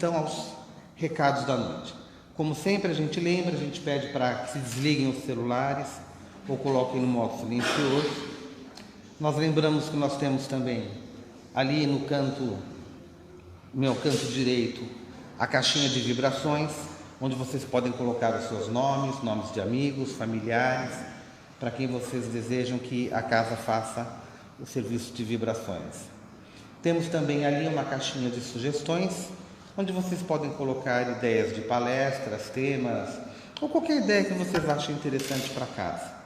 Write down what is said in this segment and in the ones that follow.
então aos recados da noite. Como sempre a gente pede para que se desliguem os celulares ou coloquem no modo silencioso. Nós lembramos que nós temos também ali no meu canto direito, a caixinha de vibrações, onde vocês podem colocar os seus nomes de amigos, familiares, para quem vocês desejam que a casa faça o serviço de vibrações. Temos também ali uma caixinha de sugestões, onde vocês podem colocar ideias de palestras, temas, ou qualquer ideia que vocês achem interessante para casa.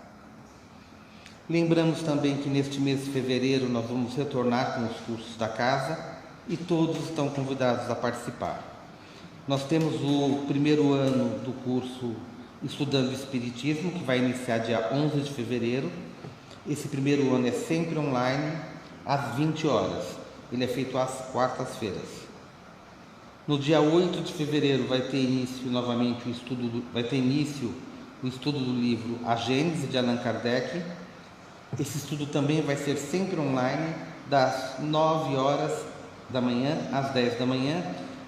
Lembramos também que neste mês de fevereiro nós vamos retornar com os cursos da casa e todos estão convidados a participar. Nós temos o primeiro ano do curso Estudando Espiritismo, que vai iniciar dia 11 de fevereiro. Esse primeiro ano é sempre online, às 20 horas. Ele é feito às quartas-feiras. No dia 8 de fevereiro vai ter início novamente o estudo do livro A Gênese, de Allan Kardec. Esse estudo também vai ser sempre online, das 9 horas da manhã às 10 da manhã.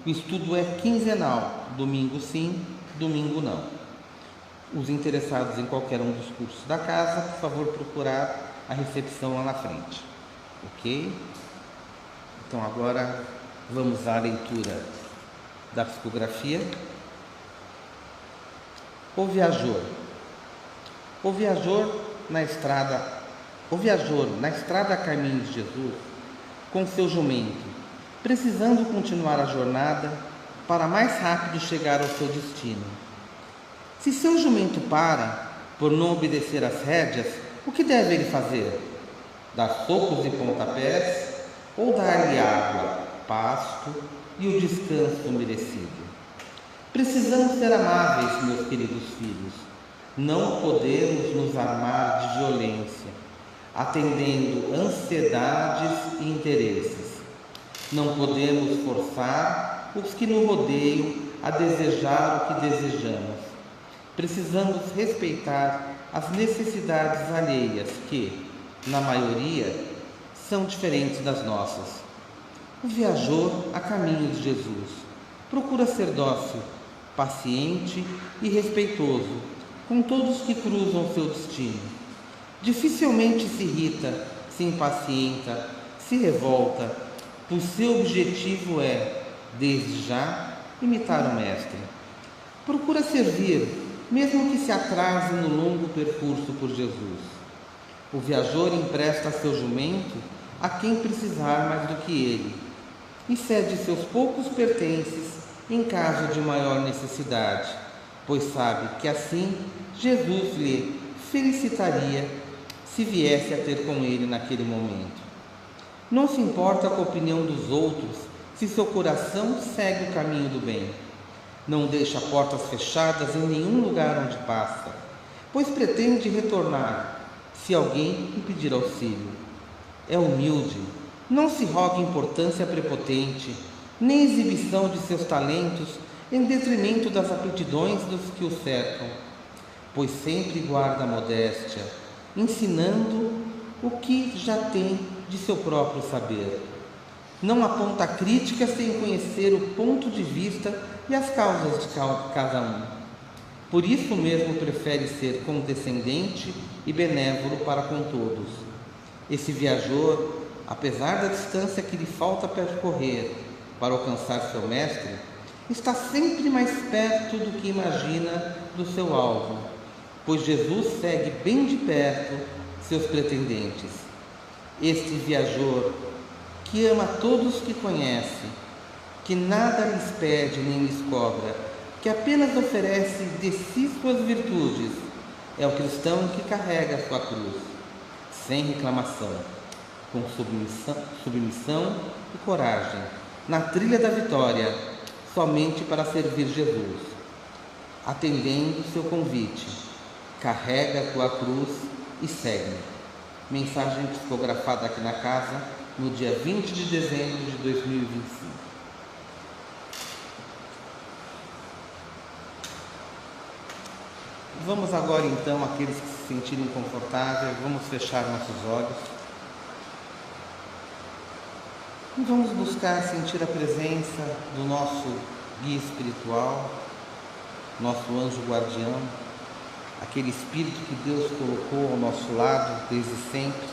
O estudo é quinzenal, domingo sim, domingo não. Os interessados em qualquer um dos cursos da casa, por favor, procurar a recepção lá na frente. Ok? Então agora vamos à leitura da psicografia. O viajor na estrada a caminho de Jesus, com seu jumento, precisando continuar a jornada para mais rápido chegar ao seu destino. Se seu jumento para, por não obedecer às rédeas, o que deve ele fazer? Dar socos e pontapés ou dar-lhe água, pasto e o descanso merecido? Precisamos ser amáveis, meus queridos filhos. Não podemos nos armar de violência, atendendo ansiedades e interesses. Não podemos forçar os que nos rodeiam a desejar o que desejamos. Precisamos respeitar as necessidades alheias que, na maioria, são diferentes das nossas. O viajor a caminho de Jesus procura ser dócil, paciente e respeitoso com todos que cruzam seu destino. Dificilmente se irrita, se impacienta, se revolta, pois seu objetivo é, desde já, imitar o Mestre. Procura servir, mesmo que se atrase no longo percurso por Jesus. O viajor empresta seu jumento a quem precisar mais do que ele e cede seus poucos pertences em caso de maior necessidade, pois sabe que assim Jesus lhe felicitaria se viesse a ter com ele naquele momento. Não se importa com a opinião dos outros se seu coração segue o caminho do bem. Não deixa portas fechadas em nenhum lugar onde passa, pois pretende retornar se alguém lhe pedir auxílio. É humilde, não se roga importância prepotente, nem exibição de seus talentos em detrimento das aptidões dos que o cercam, pois sempre guarda a modéstia, ensinando o que já tem de seu próprio saber. Não aponta crítica sem conhecer o ponto de vista e as causas de cada um. Por isso mesmo prefere ser condescendente e benévolo para com todos. Esse viajor, apesar da distância que lhe falta percorrer para alcançar seu mestre, está sempre mais perto do que imagina do seu alvo, pois Jesus segue bem de perto seus pretendentes. Este viajor, que ama todos que conhece, que nada lhes pede nem lhes cobra, que apenas oferece de si suas virtudes, é o cristão que carrega a sua cruz, sem reclamação, com submissão e coragem, na trilha da vitória, somente para servir Jesus. Atendendo seu convite, carrega a tua cruz e segue. Mensagem psicografada aqui na casa, no dia 20 de dezembro de 2025. Vamos agora então, aqueles que se sentirem confortáveis, vamos fechar nossos olhos e vamos buscar sentir a presença do nosso guia espiritual, nosso anjo guardião, aquele Espírito que Deus colocou ao nosso lado desde sempre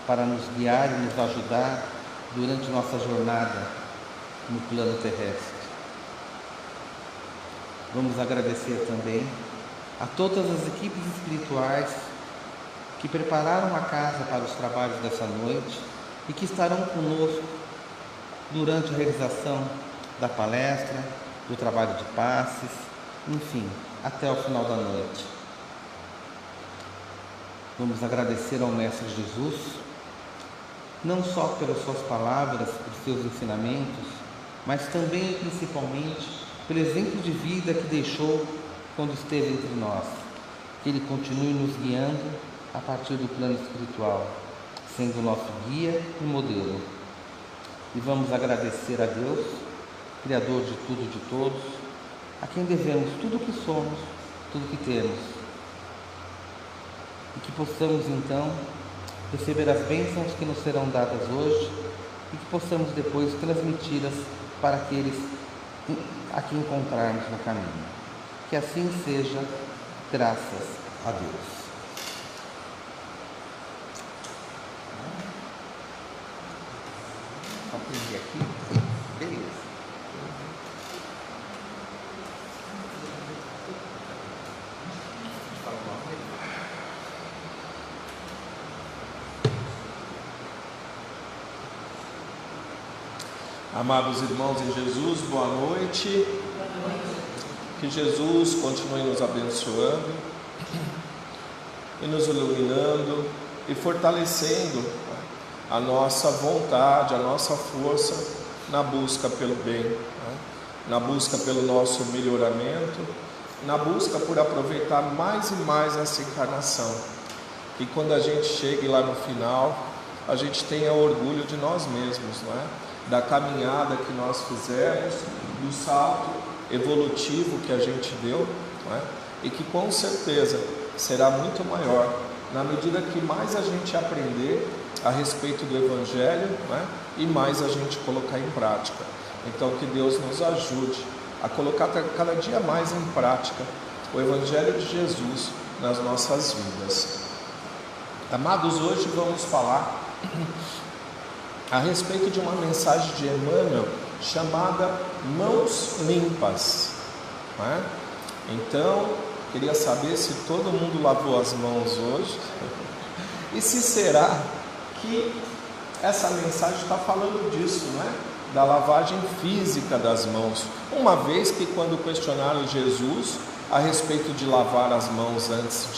para nos guiar e nos ajudar durante nossa jornada no plano terrestre. Vamos agradecer também a todas as equipes espirituais que prepararam a casa para os trabalhos dessa noite e que estarão conosco durante a realização da palestra, do trabalho de passes, enfim, até o final da noite. Vamos agradecer ao Mestre Jesus, não só pelas suas palavras, por seus ensinamentos, mas também e principalmente pelo exemplo de vida que deixou quando esteve entre nós. Que Ele continue nos guiando a partir do plano espiritual, sendo nosso guia e modelo. E vamos agradecer a Deus, Criador de tudo e de todos, a quem devemos tudo o que somos, tudo o que temos. E que possamos então receber as bênçãos que nos serão dadas hoje e que possamos depois transmiti-las para aqueles a quem encontrarmos no caminho. Que assim seja, graças a Deus. Só pedir aqui. Beleza. Amados irmãos em Jesus, boa noite. Que Jesus continue nos abençoando e nos iluminando e fortalecendo a nossa vontade, a nossa força na busca pelo bem, na busca pelo nosso melhoramento, na busca por aproveitar mais e mais essa encarnação. E quando a gente chegue lá no final, a gente tenha orgulho de nós mesmos, não é? Da caminhada que nós fizemos, do salto evolutivo que a gente deu, não é? E que com certeza será muito maior na medida que mais a gente aprender a respeito do Evangelho, não é? E mais a gente colocar em prática. Então que Deus nos ajude a colocar cada dia mais em prática o Evangelho de Jesus nas nossas vidas. Amados, hoje vamos falar a respeito de uma mensagem de Emmanuel chamada Mãos Limpas, não é? Então, queria saber se todo mundo lavou as mãos hoje e se será que essa mensagem está falando disso, não é? Da lavagem física das mãos, uma vez que quando questionaram Jesus a respeito de lavar as mãos antes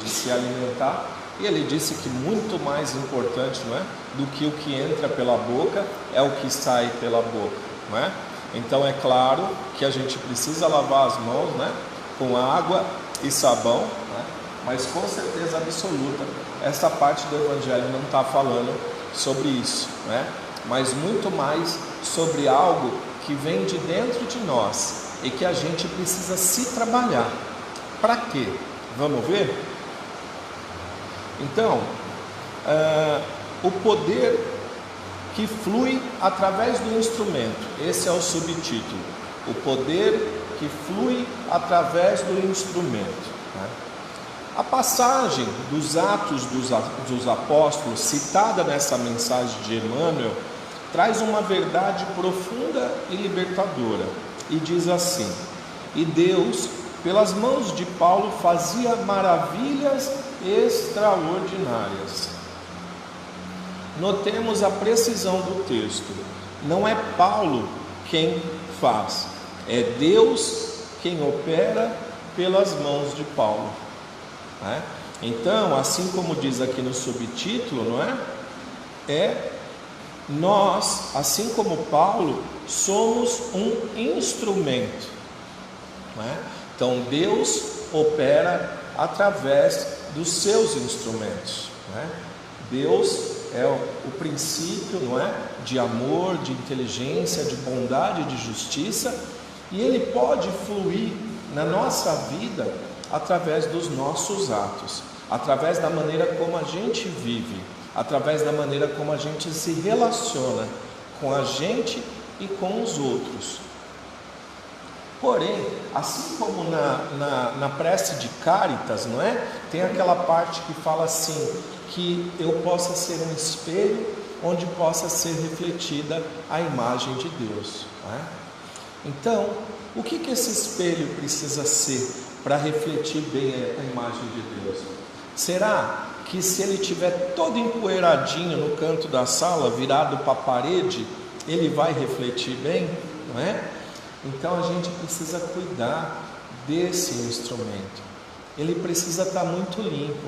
de se alimentar, e ele disse que muito mais importante, não é, do que o que entra pela boca é o que sai pela boca, não é? Então é claro que a gente precisa lavar as mãos, né, com água e sabão, né? Mas com certeza absoluta essa parte do Evangelho não está falando sobre isso, né? Mas muito mais sobre algo que vem de dentro de nós e que a gente precisa se trabalhar. Para quê? Vamos ver? Então, o poder que flui através do instrumento, esse é o subtítulo, o poder que flui através do instrumento, né? A passagem dos Atos dos Apóstolos, citada nessa mensagem de Emmanuel, traz uma verdade profunda e libertadora, e diz assim: e Deus, pelas mãos de Paulo, fazia maravilhas extraordinárias. Notemos a precisão do texto. Não é Paulo quem faz, é Deus quem opera pelas mãos de Paulo, né? Então, assim como diz aqui no subtítulo, não é? Nós, assim como Paulo, somos um instrumento, não é? Então Deus opera através dos seus instrumentos, não é? Deus é o princípio, não é, de amor, de inteligência, de bondade, de justiça, e Ele pode fluir na nossa vida através dos nossos atos, através da maneira como a gente vive, através da maneira como a gente se relaciona com a gente e com os outros. Porém, assim como na prece de Cáritas, não é? Tem aquela parte que fala assim, que eu possa ser um espelho onde possa ser refletida a imagem de Deus, não é? Então, o que esse espelho precisa ser para refletir bem a imagem de Deus? Será que se ele estiver todo empoeiradinho no canto da sala, virado para a parede, ele vai refletir bem, não é? Então a gente precisa cuidar desse instrumento, ele precisa estar muito limpo.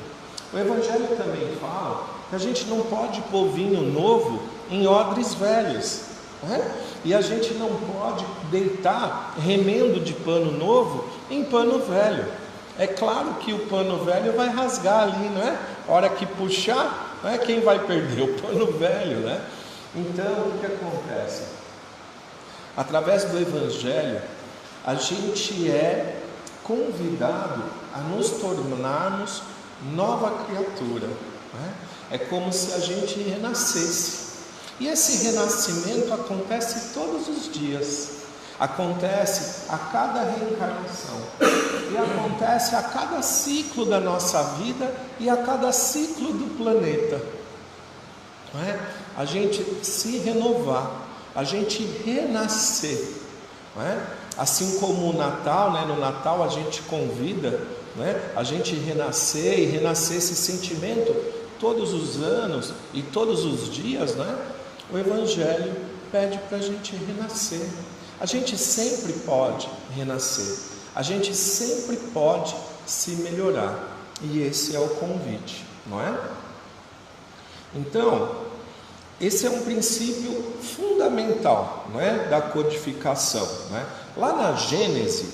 O Evangelho também fala que a gente não pode pôr vinho novo em odres velhos, não é? E a gente não pode deitar remendo de pano novo em pano velho. É claro que o pano velho vai rasgar ali, não é? A hora que puxar, não é? Quem vai perder? O pano velho, né? Então, o que acontece? Através do Evangelho, a gente é convidado a nos tornarmos nova criatura, né? É como se a gente renascesse. E esse renascimento acontece todos os dias, acontece a cada reencarnação, e acontece a cada ciclo da nossa vida e a cada ciclo do planeta, não é? A gente se renovar, a gente renascer, não é? Assim como o Natal, né? No Natal a gente convida, né? A gente renascer e renascer esse sentimento todos os anos e todos os dias, né? O Evangelho pede para a gente renascer. A gente sempre pode renascer, a gente sempre pode se melhorar, e esse é o convite, não é? Então, esse é um princípio fundamental, não é? Da codificação, não é? Lá na Gênese,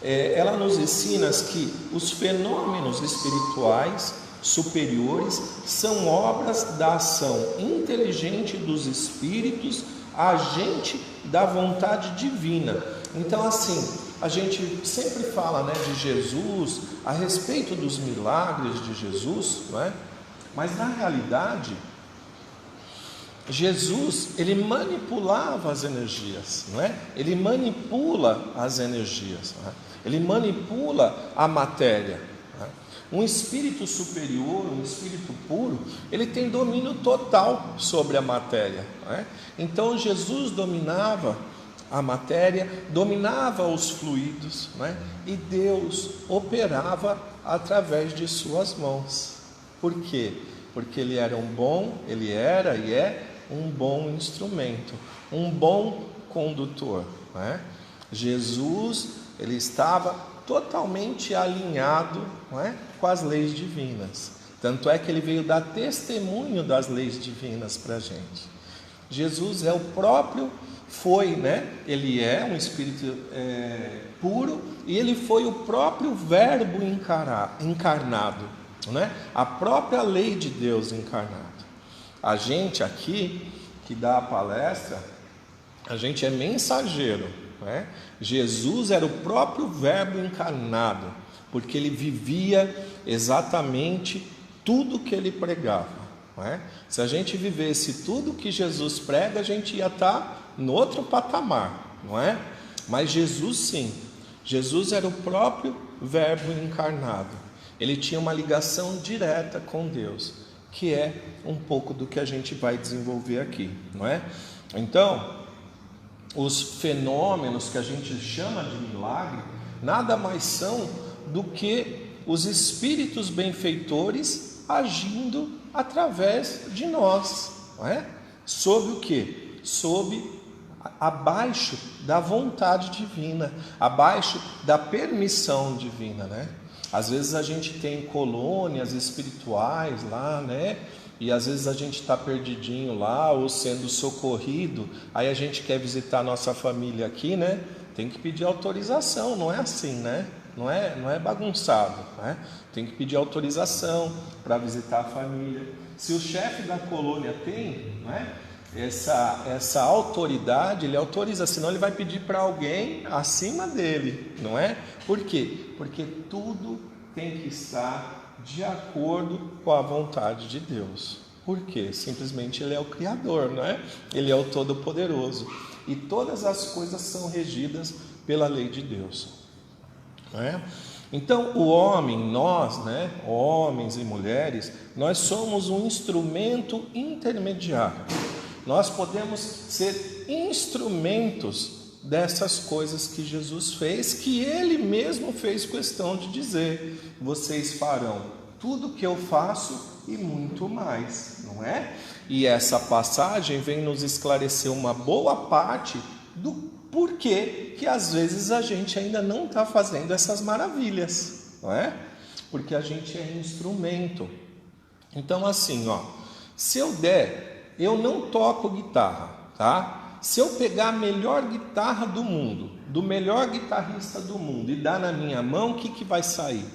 ela nos ensina que os fenômenos espirituais superiores são obras da ação inteligente dos espíritos, agente da vontade divina. Então, assim, a gente sempre fala, né, de Jesus, a respeito dos milagres de Jesus, não é? Mas na realidade, Jesus, ele manipulava as energias, não é? Ele manipula as energias, não é? Ele manipula a matéria, não é? Um espírito superior, um espírito puro, ele tem domínio total sobre a matéria, não é? Então Jesus dominava a matéria, dominava os fluidos, não é? E Deus operava através de suas mãos. Por quê? Porque ele era ele era e é um bom instrumento, um bom condutor, não é? Jesus, ele estava totalmente alinhado, não é? Com as leis divinas. Tanto é que ele veio dar testemunho das leis divinas para a gente. Jesus é o próprio, né? Ele é um espírito puro, e ele foi o próprio verbo encarnado, né? A própria lei de Deus encarnado. A gente aqui que dá a palestra, a gente é mensageiro, né? Jesus era o próprio verbo encarnado, porque ele vivia exatamente tudo que ele pregava, não é? Se a gente vivesse tudo que Jesus prega, a gente ia estar no outro patamar, não é? Mas Jesus sim, Jesus era o próprio verbo encarnado. Ele tinha uma ligação direta com Deus, que é um pouco do que a gente vai desenvolver aqui, não é? Então, os fenômenos que a gente chama de milagre, nada mais são do que os espíritos benfeitores agindo através de nós, não é? Sob o quê? Abaixo da vontade divina, abaixo da permissão divina, né? Às vezes a gente tem colônias espirituais lá, né? E às vezes a gente está perdidinho lá, ou sendo socorrido, aí a gente quer visitar a nossa família aqui, né? Tem que pedir autorização, não é assim, né? Não é bagunçado, né? Tem que pedir autorização para visitar a família. Se o chefe da colônia tem, né, essa autoridade, ele autoriza, senão ele vai pedir para alguém acima dele, não é? Por quê? Porque tudo tem que estar de acordo com a vontade de Deus. Por quê? Simplesmente ele é o Criador, não é? Ele é o Todo-Poderoso. E todas as coisas são regidas pela lei de Deus, não é? Então o homem, nós, né, homens e mulheres, nós somos um instrumento intermediário. Nós podemos ser instrumentos dessas coisas que Jesus fez, que Ele mesmo fez questão de dizer: vocês farão tudo o que eu faço e muito mais, não é? E essa passagem vem nos esclarecer uma boa parte do porquê que às vezes a gente ainda não está fazendo essas maravilhas, não é? Porque a gente é instrumento. Então assim, ó, se eu der, eu não toco guitarra, tá? Se eu pegar a melhor guitarra do mundo, do melhor guitarrista do mundo e dar na minha mão, o que vai sair?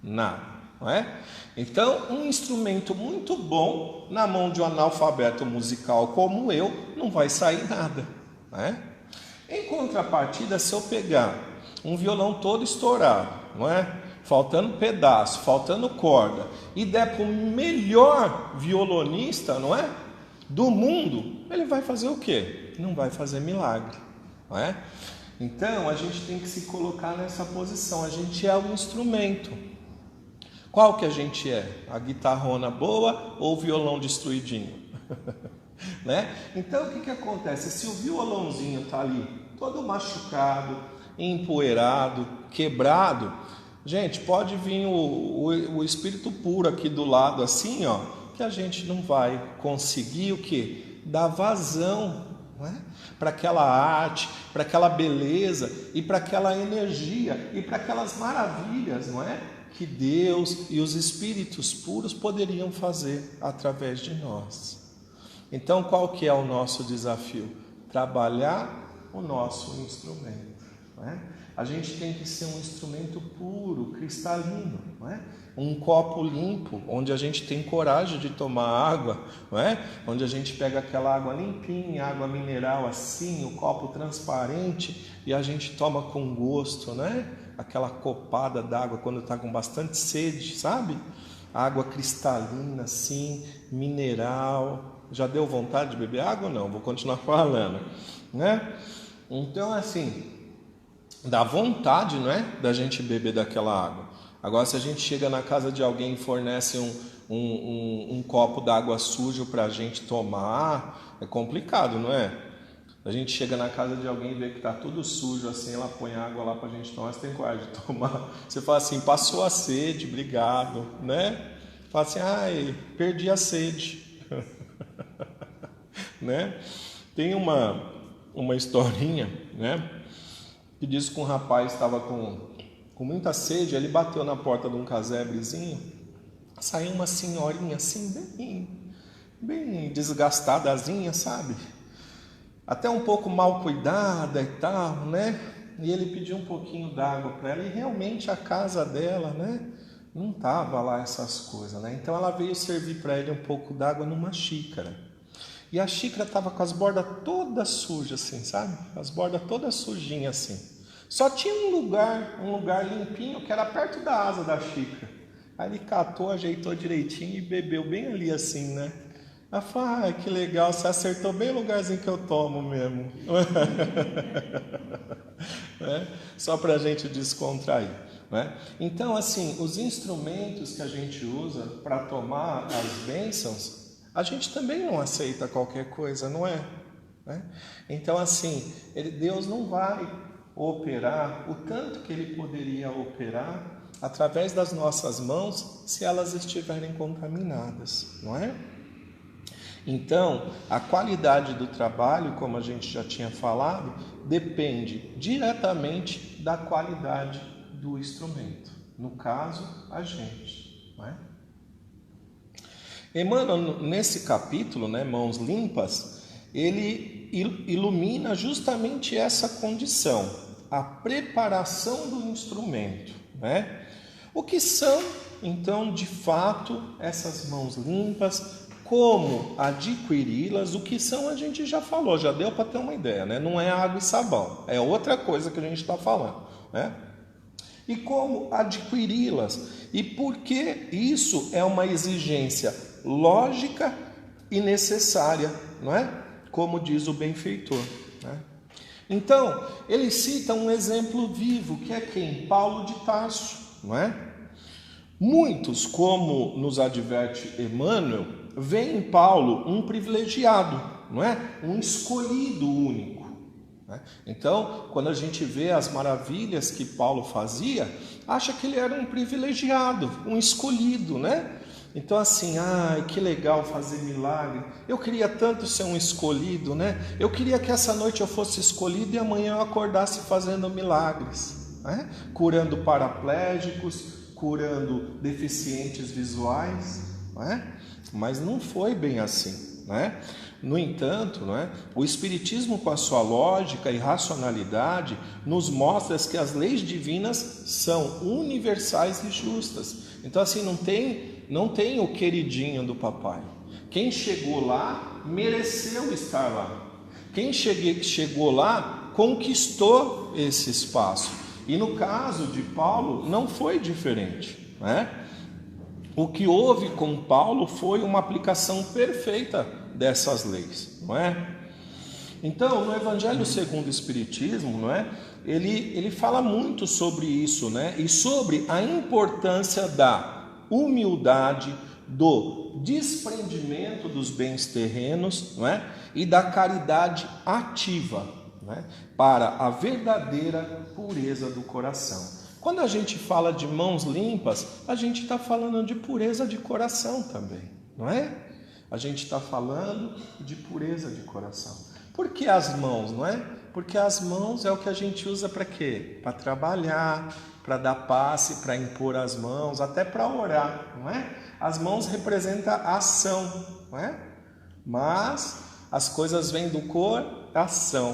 Nada, não é? Então, um instrumento muito bom na mão de um analfabeto musical como eu, não vai sair nada, não é? Em contrapartida, se eu pegar um violão todo estourado, não é? Faltando pedaço, faltando corda, e der para o melhor violonista, não é? Do mundo, ele vai fazer o quê? Não vai fazer milagre, não é? Então, a gente tem que se colocar nessa posição, a gente é um instrumento. Qual que a gente é? A guitarrona boa ou o violão destruidinho? Né? Então o que acontece? Se o violãozinho está ali todo machucado, empoeirado, quebrado, gente, pode vir o espírito puro aqui do lado assim, ó, que a gente não vai conseguir o quê? Dar vazão, não é? Para aquela arte, para aquela beleza e para aquela energia e para aquelas maravilhas, não é? Que Deus e os espíritos puros poderiam fazer através de nós. Então, qual que é o nosso desafio? Trabalhar o nosso instrumento, não é? A gente tem que ser um instrumento puro, cristalino, não é? Um copo limpo, onde a gente tem coragem de tomar água, não é? Onde a gente pega aquela água limpinha, água mineral assim, o copo transparente, e a gente toma com gosto, né? Aquela copada d'água quando está com bastante sede, sabe? Água cristalina assim, mineral. Já deu vontade de beber água ou não? Vou continuar falando, né? Então assim, dá vontade, não é? Da gente beber daquela água. Agora, se a gente chega na casa de alguém e fornece um copo d'água sujo para a gente tomar, é complicado, não é? A gente chega na casa de alguém e vê que está tudo sujo assim, ela põe água lá para a gente tomar, você tem coragem de tomar. Você fala assim, passou a sede, obrigado, né? Fala assim, ai, perdi a sede. Né? Tem uma historinha, né? Que diz que um rapaz estava com muita sede, ele bateu na porta de um casebrezinho, saiu uma senhorinha assim, bem desgastadazinha, sabe? Até um pouco mal cuidada e tal, né? E ele pediu um pouquinho d'água para ela, e realmente a casa dela, né? Não tava lá essas coisas, né? Então ela veio servir para ele um pouco d'água numa xícara. E a xícara estava com as bordas todas sujas assim, sabe? As bordas todas sujinhas assim. Só tinha um lugar limpinho que era perto da asa da xícara. Aí ele catou, ajeitou direitinho e bebeu bem ali assim, né? Ela falou, ah, que legal, você acertou bem o lugarzinho que eu tomo mesmo. É? Só para a gente descontrair. Né? Então, assim, os instrumentos que a gente usa para tomar as bênçãos, a gente também não aceita qualquer coisa, não é? Né? Então, assim, Deus não vai operar o tanto que Ele poderia operar através das nossas mãos se elas estiverem contaminadas, não é? Então, a qualidade do trabalho, como a gente já tinha falado, depende diretamente da qualidade do instrumento. No caso, a gente, não é? Emmanuel, nesse capítulo, né, Mãos Limpas, ele ilumina justamente essa condição, a preparação do instrumento, né? O que são, então, de fato, essas mãos limpas? Como adquiri-las? O que são a gente já falou, já deu para ter uma ideia, né? Não é água e sabão, é outra coisa que a gente está falando, né? E como adquiri-las? E por que isso é uma exigência lógica e necessária, não é? Como diz o benfeitor, né? Então, ele cita um exemplo vivo, que é quem? Paulo de Tarso, não é? Muitos, como nos adverte Emmanuel, veem em Paulo um privilegiado, não é? Um escolhido único. Então, quando a gente vê as maravilhas que Paulo fazia, acha que ele era um privilegiado, um escolhido, né? Então assim, ai, que legal fazer milagre. Eu queria tanto ser um escolhido, né? Eu queria que essa noite eu fosse escolhido e amanhã eu acordasse fazendo milagres, né? Curando paraplégicos, curando deficientes visuais, né? Mas não foi bem assim, né? No entanto, o Espiritismo, com a sua lógica e racionalidade, nos mostra que as leis divinas são universais e justas. Então, assim, não tem o queridinho do papai. Quem chegou lá, mereceu estar lá. Quem chegou lá, conquistou esse espaço. E no caso de Paulo, não foi diferente, né? O que houve com Paulo foi uma aplicação perfeita dessas leis, não é? Então, no Evangelho segundo o Espiritismo, não é? Ele fala muito sobre isso, né? E sobre a importância da humildade, do desprendimento dos bens terrenos, não é? E da caridade ativa, né? Para a verdadeira pureza do coração. Quando a gente fala de mãos limpas, a gente está falando de pureza de coração também, não é? A gente está falando de pureza de coração. Por que as mãos, não é? Porque as mãos é o que a gente usa para quê? Para trabalhar, para dar passe, para impor as mãos, até para orar, não é? As mãos representam a ação, não é? Mas as coisas vêm do coração.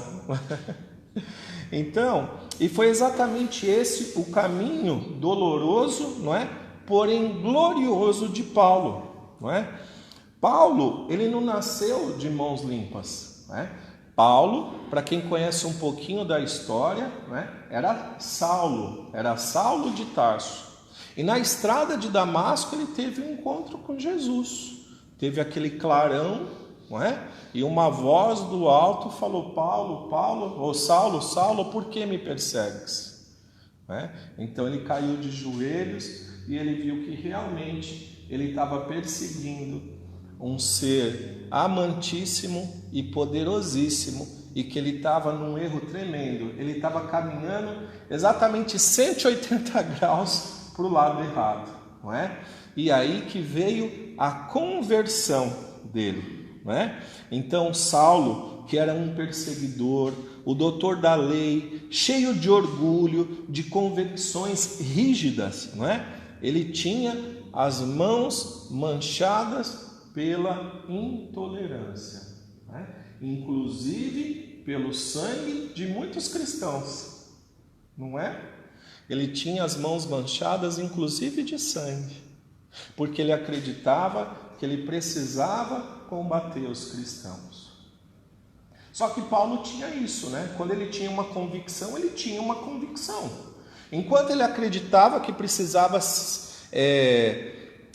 Então, e foi exatamente esse o caminho doloroso, não é? Porém glorioso de Paulo, não é? Paulo, ele não nasceu de mãos limpas, não é? Paulo, para quem conhece um pouquinho da história, não é? Era Saulo de Tarso. E na estrada de Damasco ele teve um encontro com Jesus. Teve aquele clarão, não é? E uma voz do alto falou: Saulo, por que me persegues? Não é? Então ele caiu de joelhos e ele viu que realmente ele estava perseguindo um ser amantíssimo e poderosíssimo, e que ele estava num erro tremendo. Ele estava caminhando exatamente 180 graus para o lado errado, não é? E aí que veio a conversão dele, não é? Então Saulo, que era um perseguidor, o doutor da lei, cheio de orgulho, de convicções rígidas, não é? Ele tinha as mãos manchadas pela intolerância, né? Inclusive pelo sangue de muitos cristãos, não é? Ele tinha as mãos manchadas inclusive de sangue, porque ele acreditava que ele precisava combater os cristãos. Só que Paulo tinha isso, né? Quando ele tinha uma convicção, ele tinha uma convicção. Enquanto ele acreditava que precisava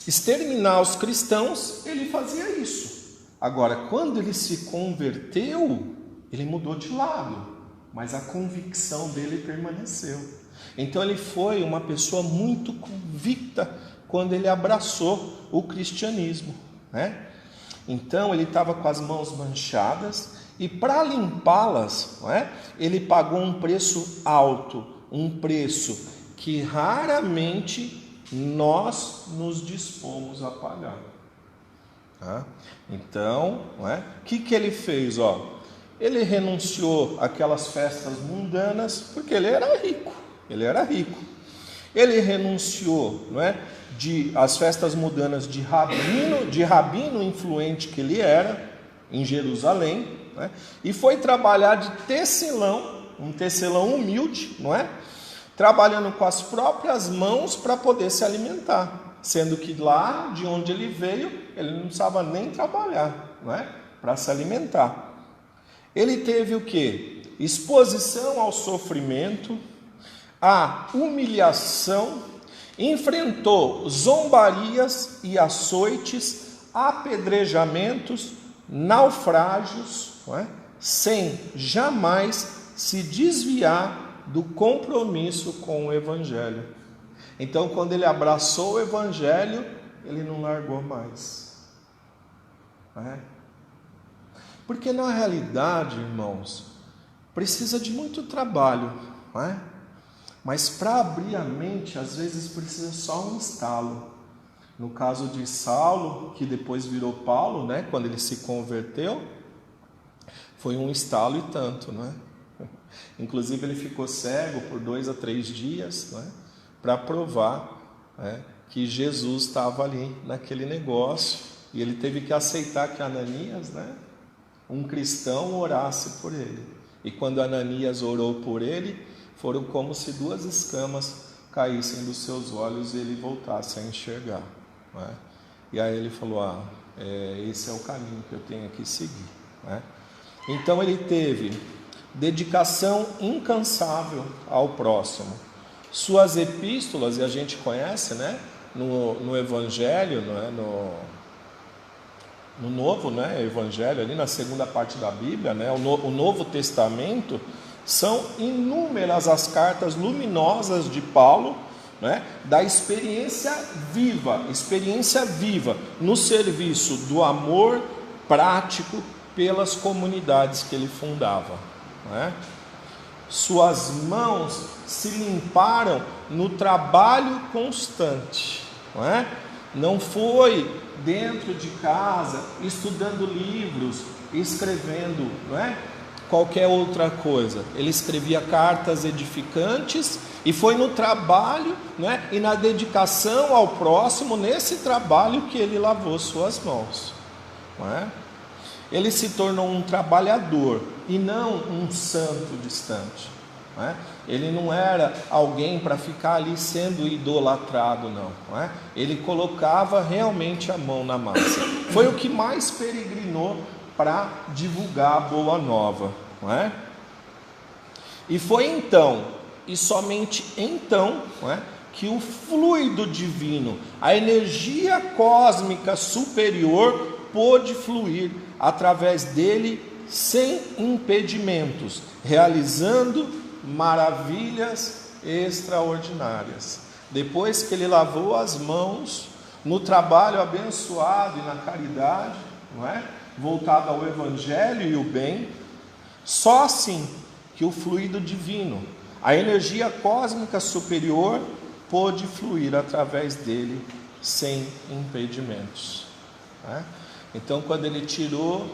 exterminar os cristãos, ele fazia isso. Agora, quando ele se converteu, ele mudou de lado, mas a convicção dele permaneceu. Então ele foi uma pessoa muito convicta quando ele abraçou o cristianismo, né? Então ele estava com as mãos manchadas e para limpá-las, não é? Ele pagou um preço alto, um preço que raramente nós nos dispomos a pagar. Tá? Então, o que ele fez? Ele renunciou àquelas festas mundanas, porque ele era rico. Ele renunciou, às festas mundanas de rabino influente que ele era, em Jerusalém, e foi trabalhar de tecelão, um tecelão humilde, trabalhando com as próprias mãos para poder se alimentar, sendo que lá de onde ele veio, ele não precisava nem trabalhar, para se alimentar. Ele teve o quê? Exposição ao sofrimento, à humilhação, enfrentou zombarias e açoites, apedrejamentos, naufrágios, sem jamais se desviar do compromisso com o Evangelho. Então, quando ele abraçou o Evangelho, ele não largou mais. Não é? Porque na realidade, irmãos, precisa de muito trabalho, não é? Mas para abrir a mente, às vezes precisa só um estalo. No caso de Saulo, que depois virou Paulo, né? Quando ele se converteu, foi um estalo e tanto, não é? Inclusive ele ficou cego por 2 a 3 dias, não é? Para provar, né, que Jesus estava ali naquele negócio, e ele teve que aceitar que Ananias, né, um cristão, orasse por ele. E quando Ananias orou por ele, foram como se 2 escamas caíssem dos seus olhos e ele voltasse a enxergar, não é? E aí ele falou: esse é o caminho que eu tenho que seguir, não é? Então ele teve dedicação incansável ao próximo. Suas epístolas, e a gente conhece, né, no Evangelho, no Novo, né, Evangelho, ali na segunda parte da Bíblia, né, o Novo Testamento, são inúmeras as cartas luminosas de Paulo, né, da experiência viva no serviço do amor prático pelas comunidades que ele fundava, né? Suas mãos se limparam no trabalho constante, não é? Não foi dentro de casa, estudando livros, escrevendo, não é? Qualquer outra coisa. Ele escrevia cartas edificantes e foi no trabalho, não é? E na dedicação ao próximo, nesse trabalho, que ele lavou suas mãos, não é? Ele se tornou um trabalhador e não um santo distante, não é? Ele não era alguém para ficar ali sendo idolatrado, não é? Ele colocava realmente a mão na massa. Foi o que mais peregrinou para divulgar a boa nova, não é? E foi então, e somente então, não é, que o fluido divino, a energia cósmica superior, pôde fluir através dele sem impedimentos, realizando maravilhas extraordinárias. Depois que ele lavou as mãos no trabalho abençoado e na caridade, não é? Voltado ao Evangelho e o bem, só assim que o fluido divino, a energia cósmica superior, pôde fluir através dele sem impedimentos, não é? Então, quando ele tirou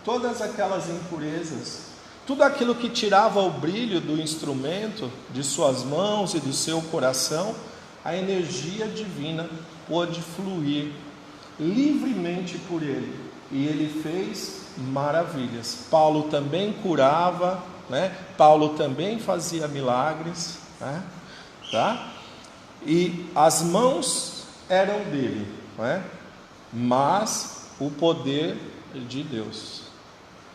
todas aquelas impurezas, tudo aquilo que tirava o brilho do instrumento, de suas mãos e do seu coração, a energia divina pôde fluir livremente por ele, e ele fez maravilhas. Paulo também curava, né? Paulo também fazia milagres, né? Tá? E as mãos eram dele, não é? Mas o poder de Deus.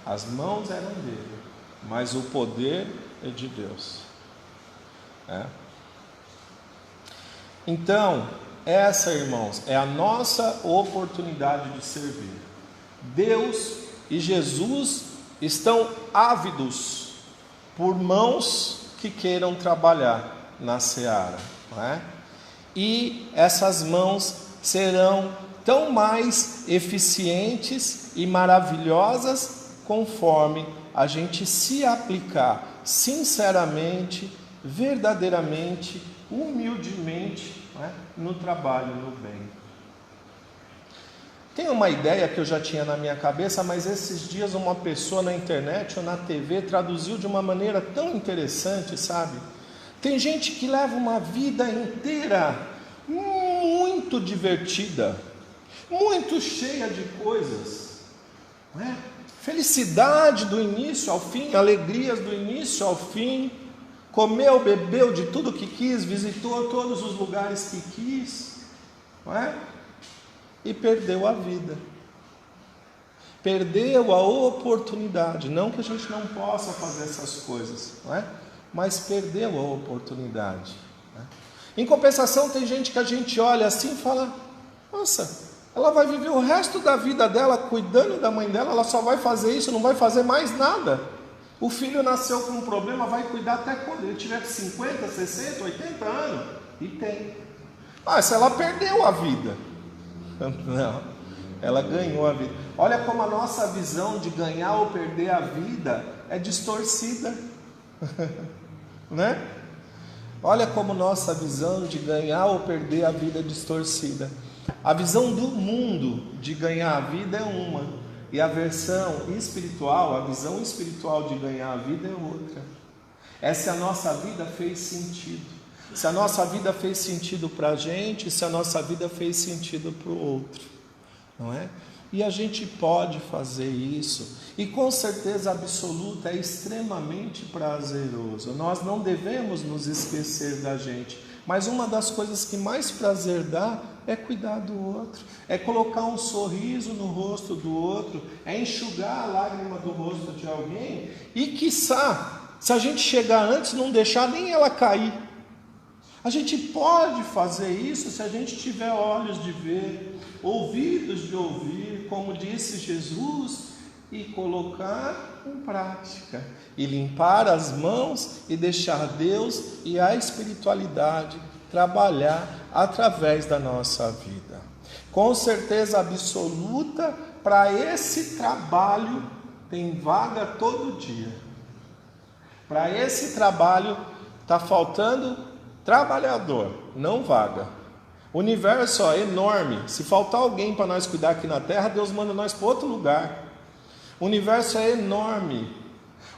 As mãos eram dele, mas o poder é de Deus. Então, essa, irmãos, é a nossa oportunidade de servir. Deus e Jesus estão ávidos por mãos que queiram trabalhar na seara, não é? E essas mãos serão tão mais eficientes e maravilhosas conforme a gente se aplicar sinceramente, verdadeiramente, humildemente, né, no trabalho, no bem. Tem uma ideia que eu já tinha na minha cabeça, mas esses dias uma pessoa na internet ou na TV traduziu de uma maneira tão interessante, sabe? Tem gente que leva uma vida inteira muito divertida, muito cheia de coisas, né? Felicidade do início ao fim, alegrias do início ao fim, comeu, bebeu de tudo que quis, visitou todos os lugares que quis, não é? E perdeu a vida, perdeu a oportunidade. Não que a gente não possa fazer essas coisas, não é? Mas perdeu a oportunidade, né? Em compensação, tem gente que a gente olha assim e fala: nossa, ela vai viver o resto da vida dela cuidando da mãe dela, ela só vai fazer isso, não vai fazer mais nada. O filho nasceu com um problema, vai cuidar até quando? Ele tiver 50, 60, 80 anos? E tem. Se ela perdeu a vida. Não, ela ganhou a vida. Olha como a nossa visão de ganhar ou perder a vida é distorcida. Né? Olha como nossa visão de ganhar ou perder a vida é distorcida. A visão do mundo de ganhar a vida é uma, e a versão espiritual, a visão espiritual de ganhar a vida é outra. Essa nossa vida fez sentido. Se a nossa vida fez sentido para a gente, se a nossa vida fez sentido para o outro, não é? E a gente pode fazer isso, e com certeza absoluta é extremamente prazeroso. Nós não devemos nos esquecer da gente, mas uma das coisas que mais prazer dá é cuidar do outro, é colocar um sorriso no rosto do outro, é enxugar a lágrima do rosto de alguém, e quiçá, se a gente chegar antes, não deixar nem ela cair. A gente pode fazer isso se a gente tiver olhos de ver, ouvidos de ouvir, como disse Jesus, e colocar em prática, e limpar as mãos e deixar Deus e a espiritualidade trabalhar através da nossa vida. Com certeza absoluta, para esse trabalho tem vaga todo dia. Para esse trabalho está faltando trabalhador, não vaga. O universo é enorme. Se faltar alguém para nós cuidar aqui na terra, Deus manda nós para outro lugar. O universo é enorme.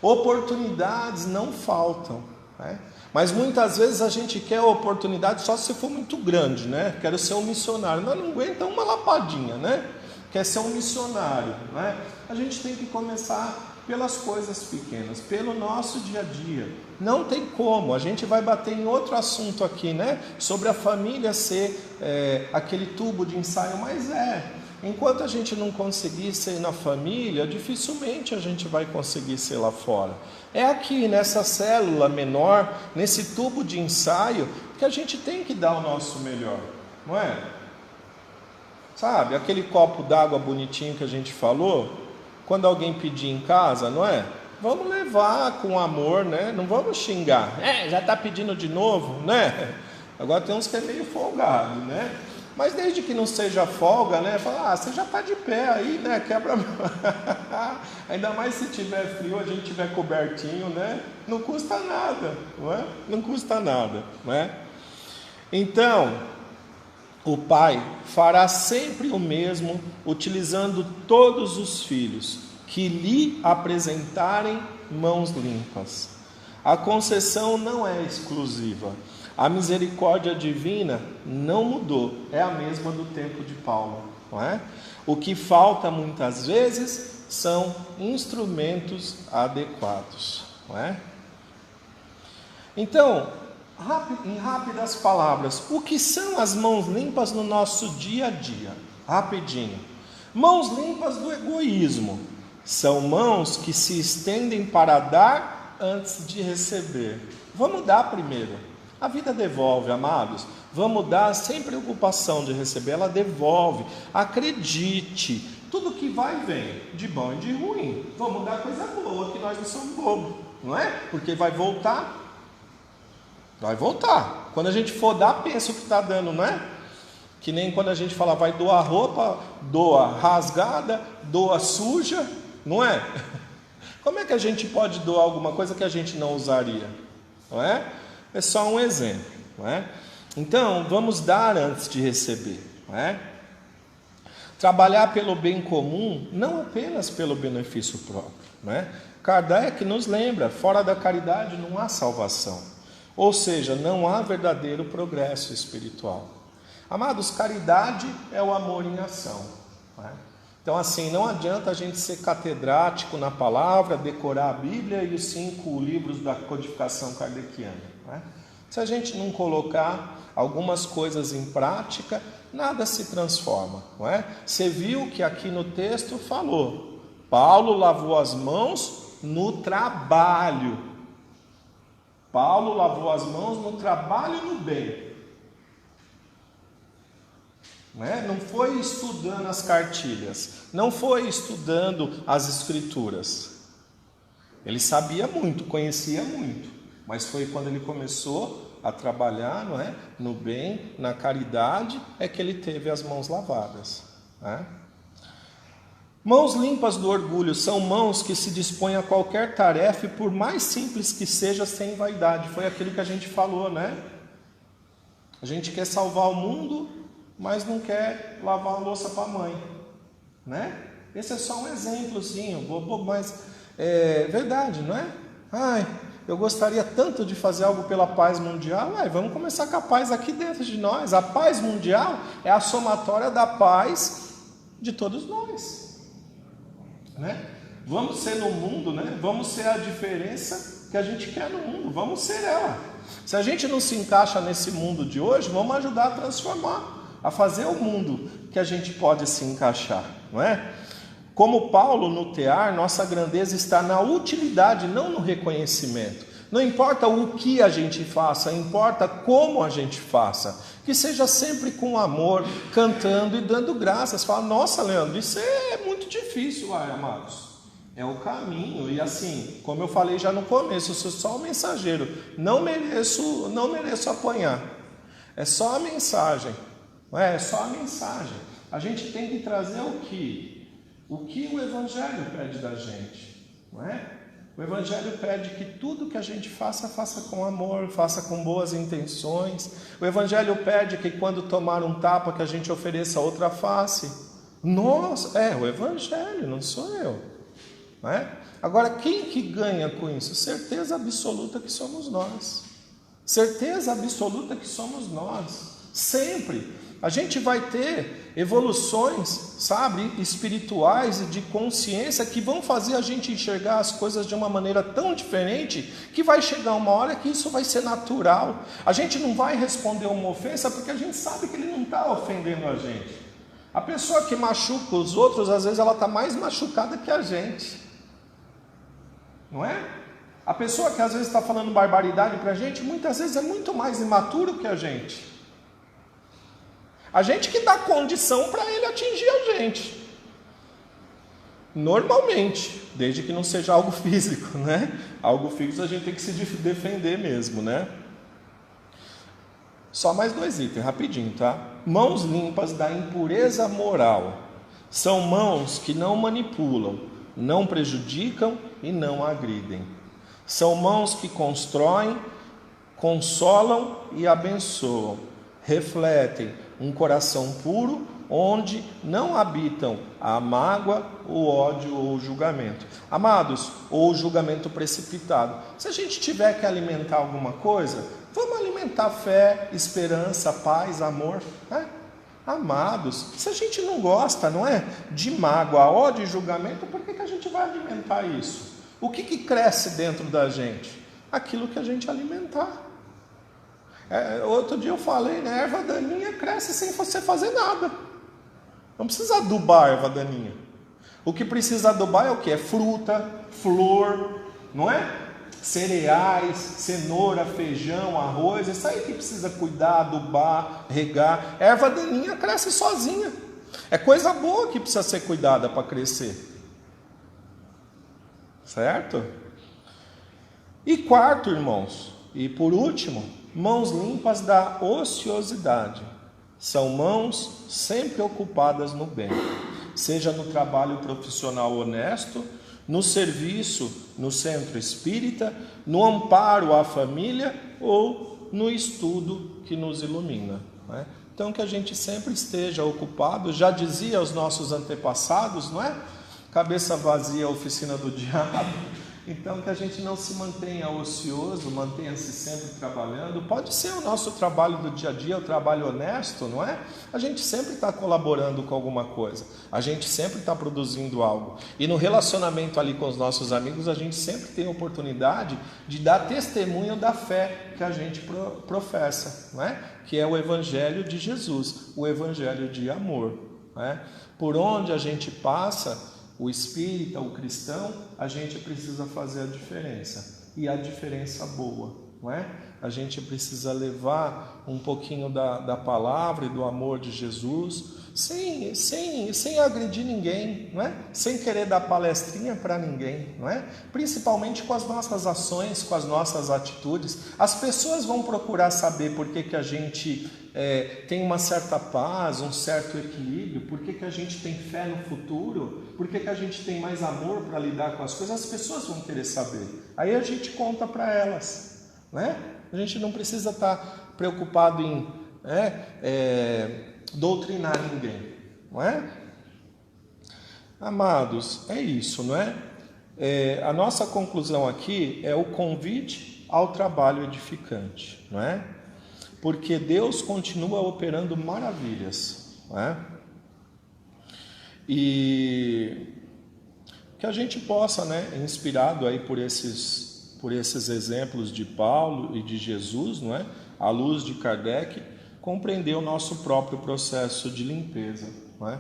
Oportunidades não faltam, né? Mas muitas vezes a gente quer oportunidade só se for muito grande, né? Quero ser um missionário. Nós não aguenta uma lapadinha, né? Quer ser um missionário, né? A gente tem que começar pelas coisas pequenas, pelo nosso dia a dia. Não tem como, a gente vai bater em outro assunto aqui, né? Sobre a família ser aquele tubo de ensaio, mas enquanto a gente não conseguir ser na família, dificilmente a gente vai conseguir ser lá fora. É aqui, nessa célula menor, nesse tubo de ensaio, que a gente tem que dar o nosso melhor, não é? Sabe, aquele copo d'água bonitinho que a gente falou, quando alguém pedir em casa, não é? Vamos levar com amor, né? Não vamos xingar. Já está pedindo de novo, né? Agora tem uns que é meio folgado, né? Mas desde que não seja folga, né? Fala, você já está de pé aí, né? Quebra. Ainda mais se tiver frio, a gente tiver cobertinho, né? Não custa nada, não é? Não custa nada, não é? Então, o pai fará sempre o mesmo, utilizando todos os filhos que lhe apresentarem mãos limpas. A concessão não é exclusiva. A misericórdia divina não mudou, é a mesma do tempo de Paulo, não é? O que falta muitas vezes são instrumentos adequados, não é? Então, em rápidas palavras, o que são as mãos limpas no nosso dia a dia? Rapidinho. Mãos limpas do egoísmo. São mãos que se estendem para dar antes de receber. Vamos dar primeiro. A vida devolve, amados. Vamos dar sem preocupação de receber, ela devolve. Acredite, tudo que vai vem, de bom e de ruim. Vamos dar coisa boa, que nós não somos bobos, não é? Porque vai voltar. Vai voltar. Quando a gente for dar, pensa o que está dando, não é? Que nem quando a gente fala, vai doar roupa, doa rasgada, doa suja, não é? Como é que a gente pode doar alguma coisa que a gente não usaria? Não é? É só um exemplo, não é? Então, vamos dar antes de receber, não é? Trabalhar pelo bem comum, não apenas pelo benefício próprio, não é? Kardec nos lembra, fora da caridade não há salvação. Ou seja, não há verdadeiro progresso espiritual. Amados, caridade é o amor em ação, não é? Então assim, não adianta a gente ser catedrático na palavra, decorar a Bíblia e os 5 livros da codificação kardeciana, não é? Se a gente não colocar algumas coisas em prática, nada se transforma, não é? Você viu que aqui no texto falou, Paulo lavou as mãos no trabalho. Paulo lavou as mãos no trabalho e no bem. Não foi estudando as cartilhas, não foi estudando as escrituras. Ele sabia muito, conhecia muito, mas foi quando ele começou a trabalhar, não é? No bem, na caridade, é que ele teve as mãos lavadas, né? Mãos limpas do orgulho são mãos que se dispõem a qualquer tarefa, e por mais simples que seja, sem vaidade. Foi aquilo que a gente falou, né? A gente quer salvar o mundo, mas não quer lavar a louça para a mãe, né? Esse é só um exemplozinho, bobo, mas é verdade, não é? Ai, eu gostaria tanto de fazer algo pela paz mundial. Vamos começar com a paz aqui dentro de nós. A paz mundial é a somatória da paz de todos nós, né? Vamos ser no mundo, né? Vamos ser a diferença que a gente quer no mundo. Vamos ser ela. Se a gente não se encaixa nesse mundo de hoje, vamos ajudar a transformar, a fazer o mundo que a gente pode se encaixar, não é? Como Paulo no tear, nossa grandeza está na utilidade, não no reconhecimento. Não importa o que a gente faça, importa como a gente faça. Que seja sempre com amor, cantando e dando graças. Fala, nossa, Leandro, isso é muito difícil, amados. É o caminho. E assim, como eu falei já no começo, eu sou só o mensageiro. Não mereço apanhar. É só a mensagem. É só a mensagem. A gente tem que trazer o que o Evangelho pede da gente, não é? O Evangelho pede que tudo que a gente faça, faça com amor, faça com boas intenções. O Evangelho pede que quando tomar um tapa, que a gente ofereça outra face. Nossa, o Evangelho, não sou eu, não é? Agora, quem que ganha com isso? Certeza absoluta que somos nós. Certeza absoluta que somos nós. Sempre. A gente vai ter evoluções, sabe, espirituais e de consciência que vão fazer a gente enxergar as coisas de uma maneira tão diferente que vai chegar uma hora que isso vai ser natural. A gente não vai responder uma ofensa porque a gente sabe que ele não está ofendendo a gente. A pessoa que machuca os outros, às vezes ela está mais machucada que a gente, não é? A pessoa que às vezes está falando barbaridade para a gente, muitas vezes é muito mais imaturo que a gente. A gente que dá condição para ele atingir a gente. Normalmente, desde que não seja algo físico, né? Algo físico a gente tem que se defender mesmo, né? Só mais 2 itens, rapidinho, tá? Mãos limpas da impureza moral. São mãos que não manipulam, não prejudicam e não agridem. São mãos que constroem, consolam e abençoam. Refletem um coração puro, onde não habitam a mágoa, o ódio ou o julgamento. Amados, ou o julgamento precipitado. Se a gente tiver que alimentar alguma coisa, vamos alimentar fé, esperança, paz, amor, né? Amados, se a gente não gosta, não é? De mágoa, ódio e julgamento, por que a gente vai alimentar isso? O que cresce dentro da gente? Aquilo que a gente alimentar. Outro dia eu falei, né? A erva daninha cresce sem você fazer nada. Não precisa adubar a erva daninha. O que precisa adubar é o que? É fruta, flor, não é? Cereais, cenoura, feijão, arroz. Isso aí que precisa cuidar, adubar, regar. A erva daninha cresce sozinha. É coisa boa que precisa ser cuidada para crescer. Certo? E quarto, irmãos, e por último, mãos limpas da ociosidade. São mãos sempre ocupadas no bem, seja no trabalho profissional honesto, no serviço no centro espírita, no amparo à família ou no estudo que nos ilumina, não é? Então que a gente sempre esteja ocupado, já dizia os nossos antepassados, não é? Cabeça vazia, oficina do diabo. Então que a gente não se mantenha ocioso, mantenha-se sempre trabalhando. Pode ser o nosso trabalho do dia a dia, o trabalho honesto, não é? A gente sempre está colaborando com alguma coisa, a gente sempre está produzindo algo. E no relacionamento ali com os nossos amigos, a gente sempre tem a oportunidade de dar testemunho da fé que a gente professa, não é? Que é o Evangelho de Jesus, o Evangelho de amor, não é? Por onde a gente passa, o espírita, o cristão, a gente precisa fazer a diferença, e a diferença boa, não é? A gente precisa levar um pouquinho da palavra e do amor de Jesus, sem agredir ninguém, não é? Sem querer dar palestrinha para ninguém, não é? Principalmente com as nossas ações, com as nossas atitudes. As pessoas vão procurar saber por que a gente tem uma certa paz, um certo equilíbrio, por que a gente tem fé no futuro, por que a gente tem mais amor para lidar com as coisas. As pessoas vão querer saber. Aí a gente conta para elas, né? A gente não precisa estar preocupado em doutrinar ninguém, não é? Amados, é isso, não é? A nossa conclusão aqui é o convite ao trabalho edificante, não é? Porque Deus continua operando maravilhas, não é? E que a gente possa, inspirado aí por esses exemplos de Paulo e de Jesus, não é? À luz de Kardec, compreender o nosso próprio processo de limpeza, não é?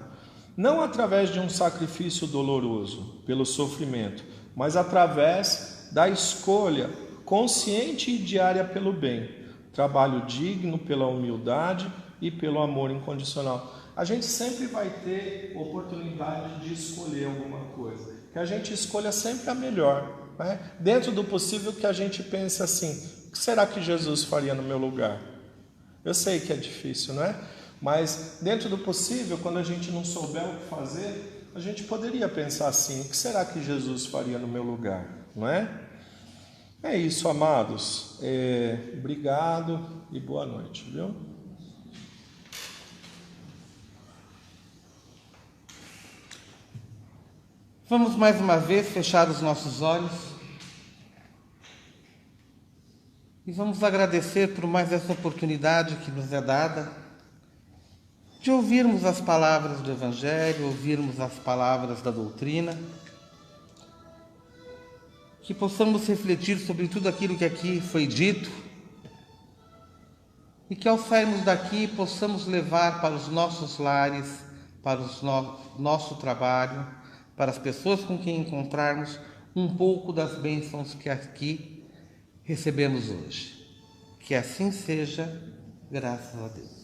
Não através de um sacrifício doloroso pelo sofrimento, mas através da escolha consciente e diária pelo bem, trabalho digno pela humildade e pelo amor incondicional. A gente sempre vai ter oportunidade de escolher alguma coisa, que a gente escolha sempre a melhor, né? Dentro do possível, que a gente pense assim: o que será que Jesus faria no meu lugar? Eu sei que é difícil, não é? Mas dentro do possível, quando a gente não souber o que fazer, a gente poderia pensar assim: o que será que Jesus faria no meu lugar? Não é? É isso, amados. Obrigado e boa noite, viu? Vamos mais uma vez fechar os nossos olhos e vamos agradecer por mais essa oportunidade que nos é dada de ouvirmos as palavras do Evangelho, ouvirmos as palavras da doutrina, que possamos refletir sobre tudo aquilo que aqui foi dito e que, ao sairmos daqui, possamos levar para os nossos lares, para o nosso trabalho, para as pessoas com quem encontrarmos, um pouco das bênçãos que aqui recebemos hoje. Que assim seja, graças a Deus.